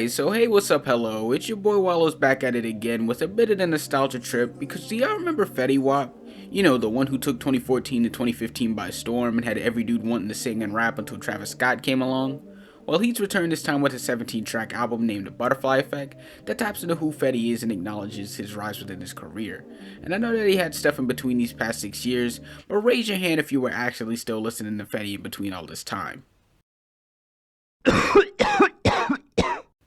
Guys, so hey, what's up, hello, it's your boy Wallows back at it again with a bit of a nostalgia trip, because do y'all remember Fetty Wap? You know, the one who took 2014 to 2015 by storm and had every dude wanting to sing and rap until Travis Scott came along? Well, he's returned this time with a 17-track album named The Butterfly Effect that taps into who Fetty is and acknowledges his rise within his career. And I know that he had stuff in between these past 6 years, but raise your hand if you were actually still listening to Fetty in between all this time.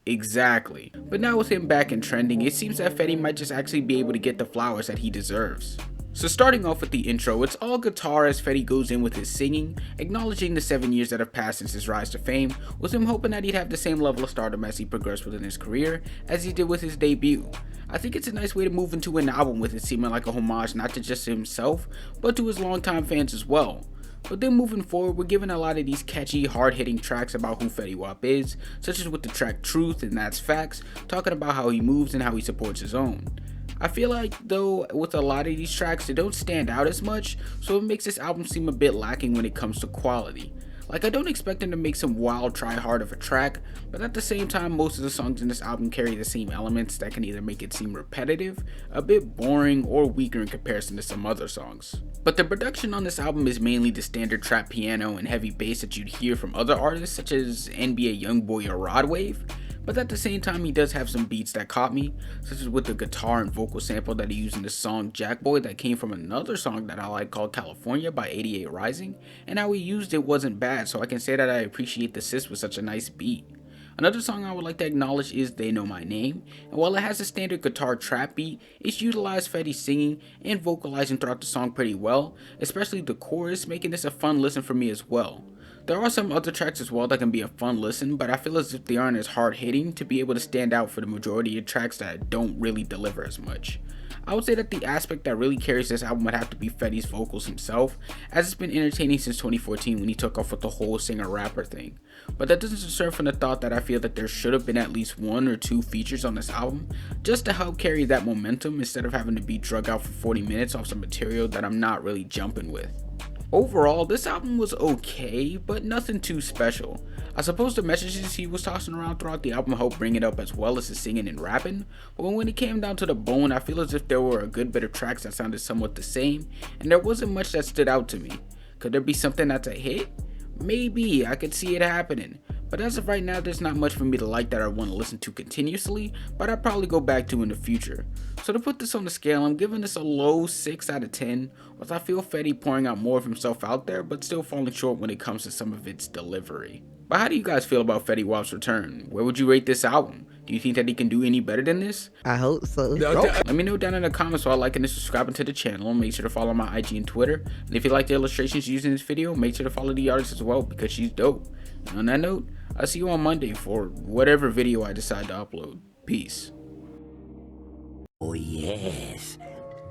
Exactly. But now with him back and trending, it seems that Fetty might just actually be able to get the flowers that he deserves. So starting off with the intro, it's all guitar as Fetty goes in with his singing, acknowledging the 7 years that have passed since his rise to fame, with him hoping that he'd have the same level of stardom as he progressed within his career as he did with his debut. I think it's a nice way to move into an album with it seeming like a homage not to just himself, but to his longtime fans as well. But then moving forward, we're given a lot of these catchy, hard-hitting tracks about who Fetty Wap is, such as with the track Truth and That's Facts, talking about how he moves and how he supports his own. I feel like, though, with a lot of these tracks, they don't stand out as much, so it makes this album seem a bit lacking when it comes to quality. Like, I don't expect him to make some wild try-hard of a track, but at the same time, most of the songs in this album carry the same elements that can either make it seem repetitive, a bit boring, or weaker in comparison to some other songs. But the production on this album is mainly the standard trap piano and heavy bass that you'd hear from other artists such as NBA Youngboy or Rod Wave. But at the same time, he does have some beats that caught me, such as with the guitar and vocal sample that he used in the song Jackboy that came from another song that I like called California by 88 Rising, and how he used it wasn't bad, so I can say that I appreciate the sis with such a nice beat. Another song I would like to acknowledge is They Know My Name, and while it has a standard guitar trap beat, it's utilized Fetty singing and vocalizing throughout the song pretty well, especially the chorus, making this a fun listen for me as well. There are some other tracks as well that can be a fun listen, but I feel as if they aren't as hard hitting to be able to stand out for the majority of tracks that don't really deliver as much. I would say that the aspect that really carries this album would have to be Fetty's vocals himself, as it's been entertaining since 2014 when he took off with the whole singer-rapper thing. But that doesn't deter from the thought that I feel that there should have been at least 1 or 2 features on this album, just to help carry that momentum instead of having to be drug out for 40 minutes off some material that I'm not really jumping with. Overall, this album was okay, but nothing too special. I suppose the messages he was tossing around throughout the album helped bring it up as well as his singing and rapping, but when it came down to the bone, I feel as if there were a good bit of tracks that sounded somewhat the same, and there wasn't much that stood out to me. Could there be something that's a hit? Maybe, I could see it happening. But as of right now, there's not much for me to like that I want to listen to continuously, but I'd probably go back to in the future. So to put this on the scale, I'm giving this a low 6 out of 10, as I feel Fetty pouring out more of himself out there, but still falling short when it comes to some of its delivery. But how do you guys feel about Fetty Wap's return? Where would you rate this album? Do you think that he can do any better than this? I hope so. Let me know down in the comments while liking and subscribing to the channel. Make sure to follow my IG and Twitter. And if you like the illustrations used in this video, make sure to follow the artist as well because she's dope. And on that note, I'll see you on Monday for whatever video I decide to upload. Peace. Oh yes,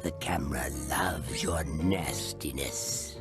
the camera loves your nastiness.